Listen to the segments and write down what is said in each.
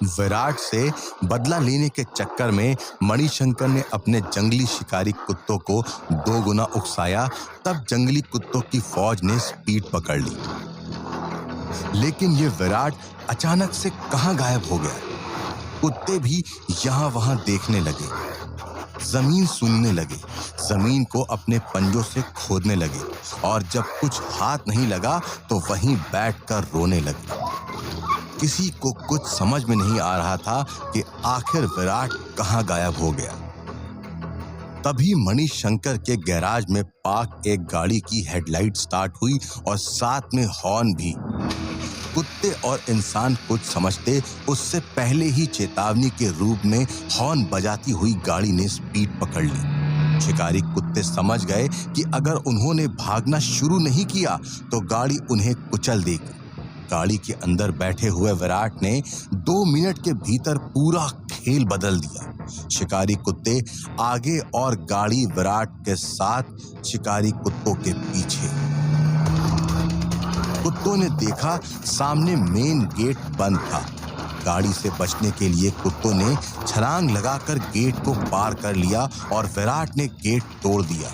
विराट से बदला लेने के चक्कर में मणिशंकर ने अपने जंगली शिकारी कुत्तों को 2 गुना उकसाया। तब जंगली कुत्तों की फौज ने स्पीड पकड़ ली, लेकिन ये विराट अचानक से कहां गायब हो गया। कुत्ते भी यहां वहां देखने लगे, जमीन सूंघने लगे, जमीन को अपने पंजों से खोदने लगे और जब कुछ हाथ नहीं लगा तो वहीं बैठकर रोने लगे। किसी को कुछ समझ में नहीं आ रहा था कि आखिर विराट कहां गायब हो गया। तभी मणिशंकर के गैराज में पार्क एक गाड़ी की हेडलाइट स्टार्ट हुई और साथ में हॉर्न भी। कुत्ते और इंसान कुछ समझते उससे पहले ही चेतावनी के रूप में हॉर्न बजाती हुई गाड़ी ने स्पीड पकड़ ली। शिकारी कुत्ते समझ गए कि अगर उन्होंने भागना शुरू नहीं किया तो गाड़ी उन्हें कुचल देगी। गाड़ी के अंदर बैठे हुए विराट ने 2 मिनट के भीतर पूरा खेल बदल दिया। शिकारी कुत्ते आगे और गाड़ी विराट के साथ शिकारी कुत्तों के पीछे। कुत्तों ने देखा सामने मेन गेट बंद था। गाड़ी से बचने के लिए कुत्तों ने छलांग लगाकर गेट को पार कर लिया और विराट ने गेट तोड़ दिया।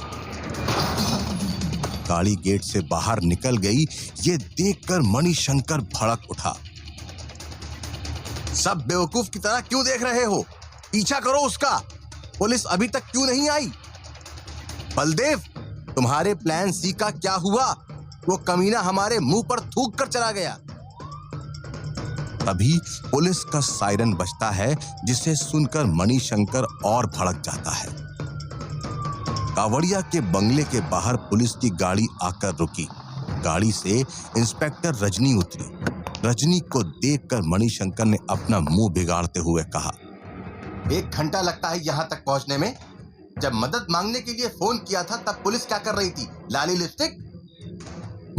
गाड़ी गेट से बाहर निकल गई। ये देखकर मणिशंकर भड़क उठा। सब बेवकूफ की तरह क्यों देख रहे हो? पीछा करो उसका। पुलिस अभी तक क्यों नहीं आई? बलदेव, तुम्हारे प्लान सी का क्या हुआ? वो कमीना हमारे मुंह पर थूक कर चला गया। तभी पुलिस का सायरन बजता है, जिसे सुनकर मणिशंकर और भड़क जाता है। कावड़िया के बंगले के बाहर पुलिस की गाड़ी आकर रुकी। गाड़ी से इंस्पेक्टर रजनी उतरी। रजनी को देखकर मणिशंकर ने अपना मुंह बिगाड़ते हुए कहा, 1 घंटा लगता है यहां तक पहुंचने में। जब मदद मांगने के लिए फोन किया था तब पुलिस क्या कर रही थी? लाली लिपस्टिक।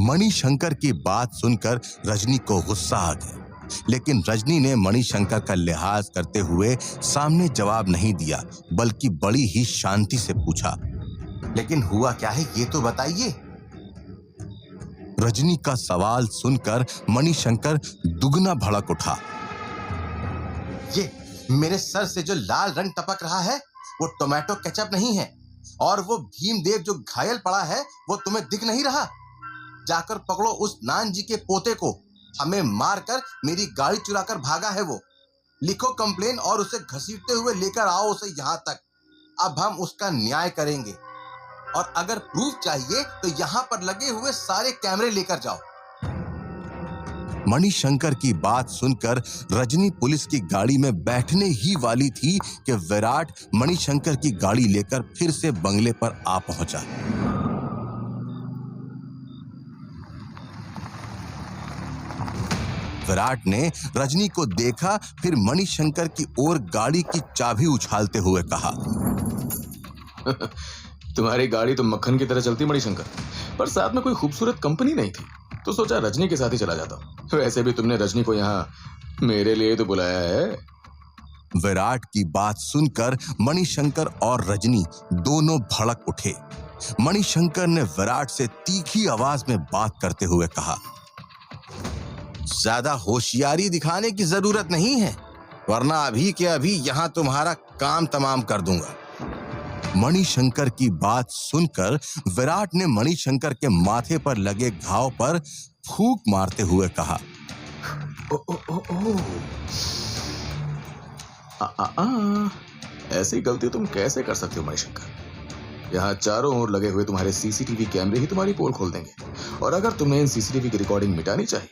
मणिशंकर की बात सुनकर रजनी को गुस्सा आ गया, लेकिन रजनी ने मणिशंकर का लिहाज करते हुए सामने जवाब नहीं दिया, बल्कि बड़ी ही शांति से पूछा, लेकिन हुआ क्या है ये तो बताइए। रजनी का सवाल सुनकर मणिशंकर दुगना भड़क उठा। ये मेरे सर से जो लाल रंग टपक रहा है वो टोमेटो केचप नहीं है, और वो भीमदेव जो घायल पड़ा है वो तुम्हें दिख नहीं रहा? जाकर पकड़ो उस नान जी के पोते को। हमें मारकर मेरी गाड़ी चुराकर भागा है वो। लिखो कंप्लेन और उसे घसीटते हुए लेकर आओ उसे यहां तक। अब हम उसका न्याय करेंगे, और अगर प्रूफ चाहिए तो यहां पर लगे हुए सारे कैमरे लेकर जाओ। मणिशंकर की बात सुनकर रजनी पुलिस की गाड़ी में बैठने ही वाली थी कि विराट मणिशंकर की गाड़ी लेकर फिर से बंगले पर आ पहुंचा। विराट ने रजनी को देखा, फिर मणिशंकर की ओर गाड़ी की चाबी उछालते हुए कहा, तुम्हारी गाड़ी तो मक्खन की तरह चलती मणिशंकर, पर साथ में कोई खूबसूरत कंपनी नहीं थी, तो सोचा रजनी के साथ ही चला जाता। वैसे भी तुमने रजनी को यहाँ मेरे लिए तो बुलाया है। विराट की बात सुनकर मणिशंकर और रजनी दोनों भड़क उठे। मणिशंकर ने विराट से तीखी आवाज में बात करते हुए कहा, ज्यादा होशियारी दिखाने की जरूरत नहीं है, वरना अभी के अभी यहां तुम्हारा काम तमाम कर दूंगा। मणिशंकर की बात सुनकर विराट ने मणिशंकर के माथे पर लगे घाव पर फूंक मारते हुए कहा, ओ, ओ, ओ, ओ। ऐसी गलती तुम कैसे कर सकते हो मणिशंकर? यहाँ चारों ओर लगे हुए तुम्हारे सीसीटीवी कैमरे ही तुम्हारी पोल खोल देंगे, और अगर तुम्हें इन सीसीटीवी की रिकॉर्डिंग मिटानी चाहिए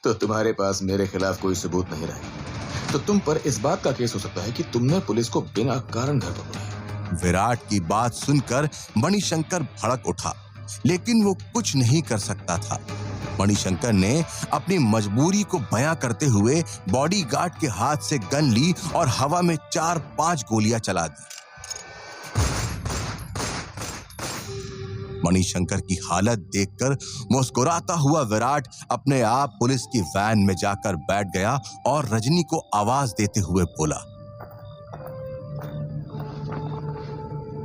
तो तुम्हारे पास मेरे खिलाफ कोई सबूत नहीं रहेगा। तो तुम पर इस बात का केस हो सकता है कि तुमने पुलिस को बिना कारण घर पर बुलाया। विराट की बात सुनकर मणिशंकर भड़क उठा, लेकिन वो कुछ नहीं कर सकता था। मणिशंकर ने अपनी मजबूरी को बयां करते हुए बॉडीगार्ड के हाथ से गन ली और हवा में 4-5 गोलियां चला दी। मणिशंकर की हालत देखकर मुस्कुराता हुआ विराट अपने आप पुलिस की वैन में जाकर बैठ गया और रजनी को आवाज देते हुए बोला,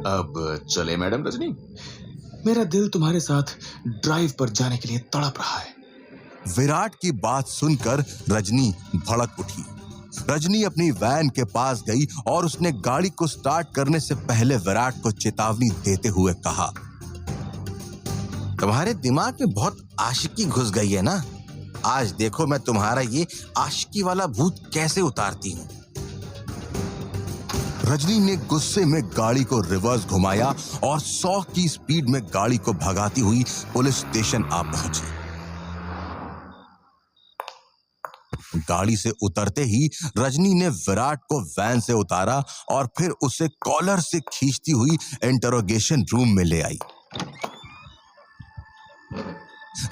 अब चले मैडम रजनी, मेरा दिल तुम्हारे साथ ड्राइव पर जाने के लिए तड़प रहा है। विराट की बात सुनकर रजनी भड़क उठी। रजनी अपनी वैन के पास गई और उसने गाड़ी को स्टार्ट करने से पहले विराट को चेतावनी देते हुए कहा, तुम्हारे दिमाग में बहुत आशिकी घुस गई है ना। आज देखो मैं तुम्हारा ये आशिकी वाला भूत कैसे उतारती हूँ। रजनी ने गुस्से में गाड़ी को रिवर्स घुमाया और 100 की स्पीड में गाड़ी को भगाती हुई पुलिस स्टेशन आ पहुंची। गाड़ी से उतरते ही रजनी ने विराट को वैन से उतारा और फिर उसे कॉलर से खींचती हुई इंटरोगेशन रूम में ले आई।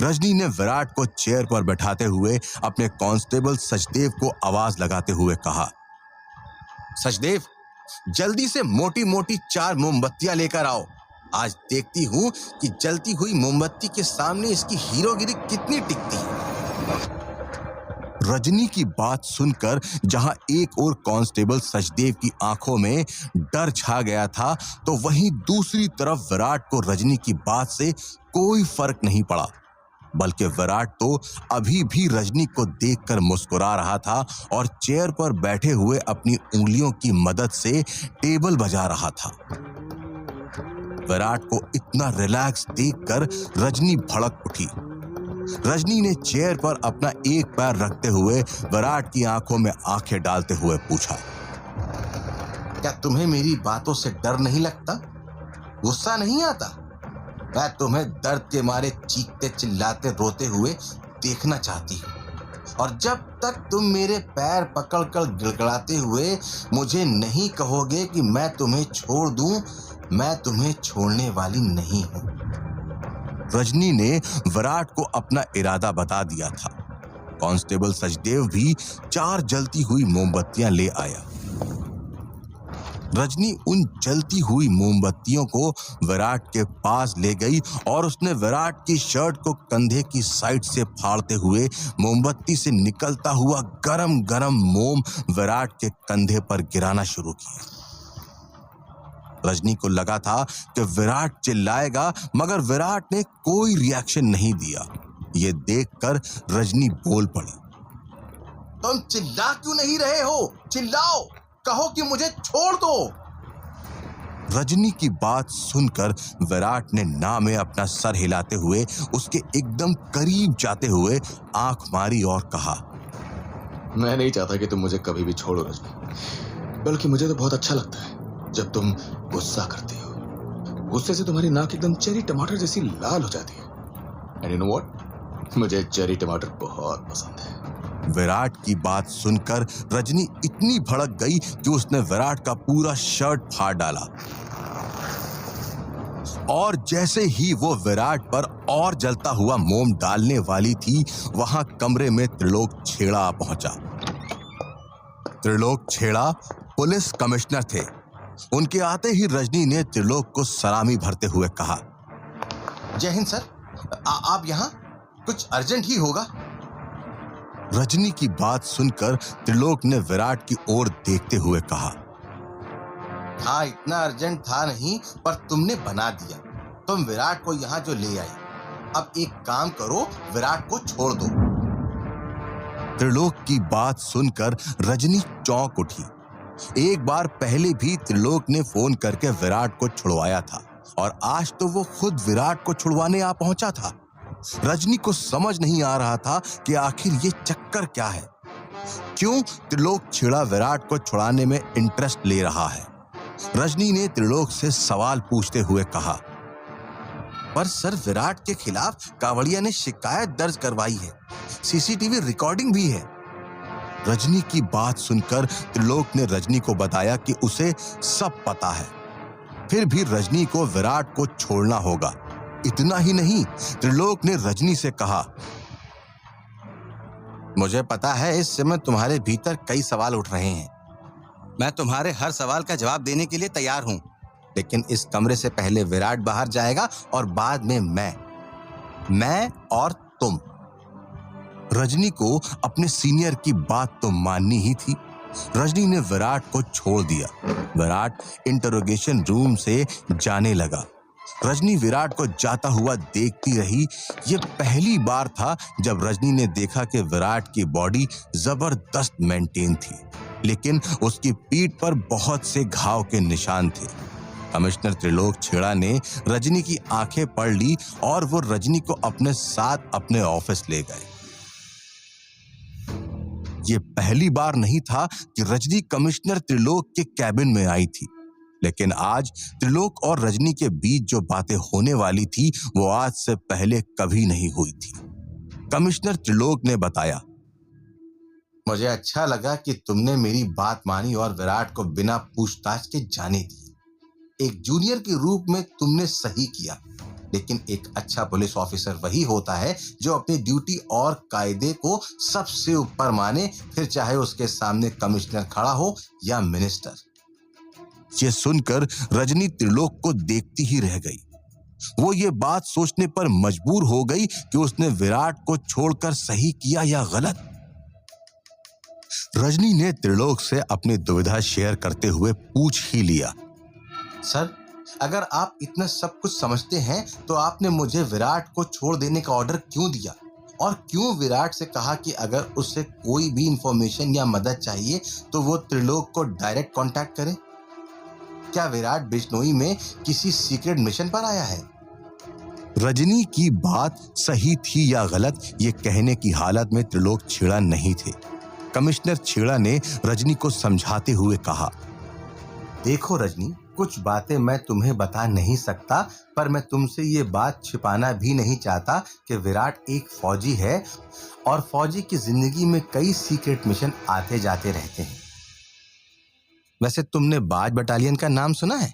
रजनी ने विराट को चेयर पर बैठाते हुए अपने कांस्टेबल सचदेव को आवाज लगाते हुए कहा, सचदेव, जल्दी से मोटी मोटी 4 मोमबत्तियां लेकर आओ। आज देखती हूं कि जलती हुई मोमबत्ती के सामने इसकी हीरोगिरी कितनी टिकती है। रजनी की बात सुनकर जहां एक और कांस्टेबल सचदेव की आंखों में डर छा गया था, तो वहीं दूसरी तरफ विराट को रजनी की बात से कोई फर्क नहीं पड़ा, बल्कि विराट तो अभी भी रजनी को देखकर मुस्कुरा रहा था और चेयर पर बैठे हुए अपनी उंगलियों की मदद से टेबल बजा रहा था। विराट को इतना रिलैक्स देखकर रजनी भड़क उठी। रजनी ने चेयर पर अपना एक पैर रखते हुए विराट की आंखों में आंखें डालते हुए पूछा, क्या तुम्हें मेरी बातों से डर नहीं लगता? गुस्सा नहीं आता? मैं तुम्हें दर्द के मारे चीखते चिल्लाते रोते हुए देखना चाहती हूँ, और जब तक तुम मेरे पैर पकड़कर गिड़गिड़ाते हुए मुझे नहीं कहोगे कि मैं तुम्हें छोड़ दूं, मैं तुम्हें छोड़ने वाली नहीं हूं। रजनी ने विराट को अपना इरादा बता दिया था। कांस्टेबल सचदेव भी 4 जलती हुई मोमबत्तियां ले आया। रजनी उन जलती हुई मोमबत्तियों को विराट के पास ले गई और उसने विराट की शर्ट को कंधे की साइड से फाड़ते हुए मोमबत्ती से निकलता हुआ गरम गरम मोम विराट के कंधे पर गिराना शुरू किया। रजनी को लगा था कि विराट चिल्लाएगा, मगर विराट ने कोई रिएक्शन नहीं दिया। ये देखकर रजनी बोल पड़ी, तुम चिल्ला क्यों नहीं रहे हो? चिल्लाओ, कहो कि मुझे छोड़ दो। रजनी की बात सुनकर विराट ने ना में अपना सर हिलाते हुए उसके एकदम करीब जाते हुए आंख मारी और कहा, मैं नहीं चाहता कि तुम मुझे कभी भी छोड़ो रजनी, बल्कि मुझे तो बहुत अच्छा लगता है जब तुम गुस्सा करती हो। गुस्से से तुम्हारी नाक एकदम चेरी टमाटर जैसी लाल हो जाती है। एंड यू नो व्हाट, मुझे चेरी टमाटर बहुत पसंद है। विराट की बात सुनकर रजनी इतनी भड़क गई कि उसने विराट का पूरा शर्ट फाड़ डाला, और जैसे ही वो विराट पर और जलता हुआ मोम डालने वाली थी, वहां कमरे में त्रिलोक छेड़ा आ पहुंचा। त्रिलोक छेड़ा पुलिस कमिश्नर थे। उनके आते ही रजनी ने त्रिलोक को सलामी भरते हुए कहा, जय हिंद सर, आप यहाँ? कुछ अर्जेंट ही होगा। रजनी की बात सुनकर त्रिलोक ने विराट की ओर देखते हुए कहा, हाँ, इतना अर्जेंट था नहीं, पर तुमने बना दिया। तुम विराट को यहाँ जो ले आई, अब एक काम करो, विराट को छोड़ दो। त्रिलोक की बात सुनकर रजनी चौंक उठी। एक बार पहले भी त्रिलोक ने फोन करके विराट को छुड़वाया था, और आज तो वो खुद विराट को छुड़वाने आ पहुंचा था। रजनी को समझ नहीं आ रहा था कि आखिर ये चक्कर क्या है, क्यों त्रिलोक छेड़ा विराट को छुड़ाने में इंटरेस्ट ले रहा है। रजनी ने त्रिलोक से सवाल पूछते हुए कहा, पर सर, विराट के खिलाफ कावड़िया ने शिकायत दर्ज करवाई है, सीसीटीवी रिकॉर्डिंग भी है। रजनी की बात सुनकर त्रिलोक ने रजनी को बताया कि उसे सब पता है, फिर भी रजनी को विराट को छोड़ना होगा। इतना ही नहीं, त्रिलोक ने रजनी से कहा, मुझे पता है इस समय तुम्हारे भीतर कई सवाल उठ रहे हैं। मैं तुम्हारे हर सवाल का जवाब देने के लिए तैयार हूं, लेकिन इस कमरे से पहले विराट बाहर जाएगा और बाद में मैं और तुम। रजनी को अपने सीनियर की बात तो माननी ही थी। रजनी ने विराट को छोड़ दिया। विराट इंटरोगेशन रूम से जाने लगा। रजनी विराट को जाता हुआ देखती रही। ये पहली बार था जब रजनी ने देखा कि विराट की बॉडी जबरदस्त मेंटेन थी। लेकिन उसकी पीठ पर बहुत से घाव के निशान थे। कमिश्नर त्रिलोक छेड़ा ने रजनी की आंखें पढ़ ली और वो रजनी को अपने साथ अपने ऑफिस ले गए। ये पहली बार नहीं था कि रजनी कमिश्नर त्रिलोक के कैबिन में आई थी, लेकिन आज त्रिलोक और रजनी के बीच जो बातें होने वाली थी वो आज से पहले कभी नहीं हुई थी। कमिश्नर त्रिलोक ने बताया, मुझे अच्छा लगा कि तुमने मेरी बात मानी और विराट को बिना पूछताछ के जाने दिए। एक जूनियर के रूप में तुमने सही किया, लेकिन एक अच्छा पुलिस ऑफिसर वही होता है जो अपनी ड्यूटी और कायदे को सबसे ऊपर माने, फिर चाहे उसके सामने कमिश्नर खड़ा हो या मिनिस्टर। ये सुनकर रजनी त्रिलोक को देखती ही रह गई। वो ये बात सोचने पर मजबूर हो गई कि उसने विराट को छोड़कर सही किया या गलत। रजनी ने त्रिलोक से अपनी दुविधा शेयर करते हुए पूछ ही लिया, सर, अगर आप इतना सब कुछ समझते हैं तो आपने मुझे विराट को छोड़ देने का ऑर्डर क्यों दिया, और क्यों विराट से कहा कि अगर उससे कोई भी इंफॉर्मेशन या मदद चाहिए तो वो त्रिलोक को डायरेक्ट कांटेक्ट करे? क्या विराट बिश्नोई में किसी सीक्रेट मिशन पर आया है? रजनी की बात सही थी या गलत, ये कहने की हालत में त्रिलोक छेड़ा नहीं थे। कमिश्नर छेड़ा ने रजनी को समझाते हुए कहा, देखो रजनी, कुछ बातें मैं तुम्हें बता नहीं सकता, पर मैं तुमसे ये बात छिपाना भी नहीं चाहता कि विराट एक फौजी है और फौजी की जिंदगी में कई सीक्रेट मिशन आते जाते रहते हैं। वैसे तुमने बाज बटालियन का नाम सुना है?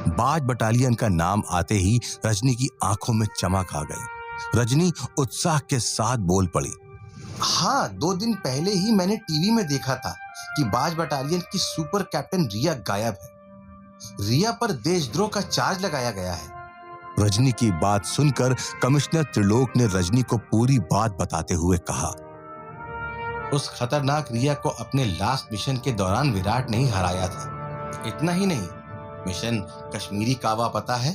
बाज बटालियन का नाम आते ही रजनी की आंखों में चमक आ गई। रजनी उत्साह के साथ बोल पड़ी, हाँ, 2 दिन पहले ही मैंने टीवी में देखा था कि बाज बटालियन की सुपर कैप्टन रिया गायब है। रिया पर देशद्रोह का चार्ज लगाया गया है। रजनी की बात सुनकर कमिश्नर त्रिलोक ने रजनी को पूरी बात बताते हुए कहा, उस खतरनाक रिया को अपने लास्ट मिशन के दौरान विराट ने ही हराया था। इतना ही नहीं, मिशन कश्मीरी कावा पता है?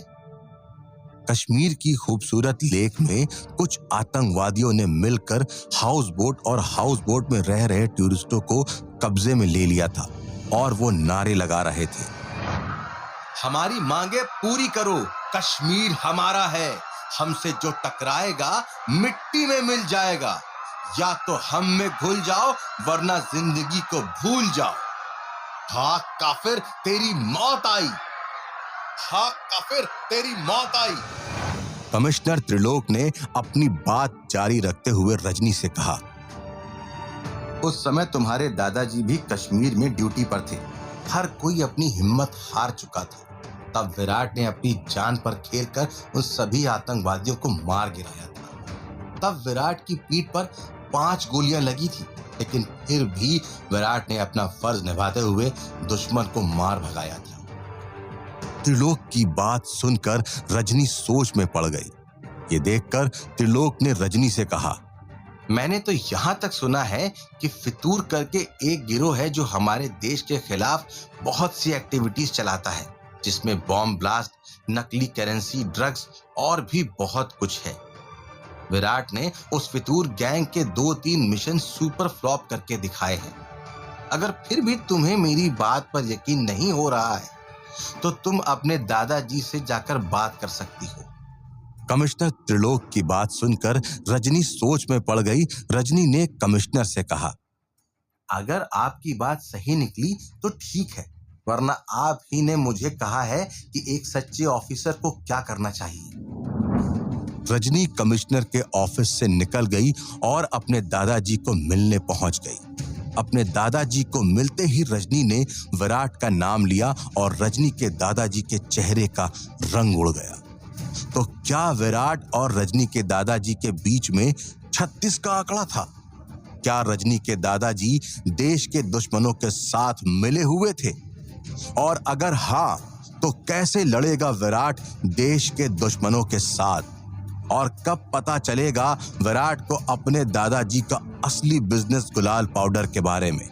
कश्मीर की खूबसूरत लेक में कुछ आतंकवादियों ने मिलकर हाउस बोट और हाउस बोट में रह रहे टूरिस्टों को कब्जे में ले लिया था और वो नारे लगा रहे थे, हमारी मांगे पूरी करो, कश्मीर हमारा है, हमसे जो टकराएगा मिट्टी में मिल जाएगा, या तो हम में घुल जाओ वरना जिंदगी को भूल जाओ। हाँ काफिर, तेरी मौत आई। हाँ काफिर, तेरी मौत आई। कमिश्नर त्रिलोक ने अपनी बात जारी रखते हुए रजनी से कहा, उस समय तुम्हारे दादाजी भी कश्मीर में ड्यूटी पर थे। हर कोई अपनी हिम्मत हार चुका था। तब विराट ने अपनी जान पर खेलकर उन सभी आतंकवादियों को मार गिराया था। तब विराट की पीठ पर 5 गोलियां लगी थी, लेकिन फिर भी विराट ने अपना फर्ज निभाते हुए दुश्मन को मार भगाया था। त्रिलोक की बात सुनकर रजनी सोच में पड़ गई। ये देखकर त्रिलोक ने रजनी से कहा, मैंने तो यहाँ तक सुना है कि फितूर करके एक गिरोह है जो हमारे देश के खिलाफ बहुत सी एक्टिविटीज चलाता है, जिसमें बॉम्ब ब्लास्ट, नकली करेंसी, ड्रग्स और भी बहुत कुछ है। विराट ने उस फितूर गैंग के 2-3 मिशन सुपर फ्लॉप करके दिखाए हैं। अगर फिर भी तुम्हें मेरी बात पर यकीन नहीं हो रहा है तो तुम अपने दादाजी से जाकर बात कर सकती हो। कमिश्नर त्रिलोक की बात सुनकर रजनी सोच में पड़ गई। रजनी ने कमिश्नर से कहा, अगर आपकी बात सही निकली तो ठीक है, वरना आप ही ने मुझे कहा है कि एक सच्चे ऑफिसर को क्या करना चाहिए। रजनी कमिश्नर के ऑफिस से निकल गई और अपने दादाजी को मिलने पहुंच गई। अपने दादाजी को मिलते ही रजनी ने विराट का नाम लिया और रजनी के दादाजी के चेहरे का रंग उड़ गया। तो क्या विराट और रजनी के दादाजी के बीच में 36 का आंकड़ा था? क्या रजनी के दादाजी देश के दुश्मनों के साथ मिले हुए थे? और अगर हाँ, तो कैसे लड़ेगा विराट देश के दुश्मनों के साथ? और कब पता चलेगा विराट को अपने दादाजी का असली बिजनेस गुलाल पाउडर के बारे में?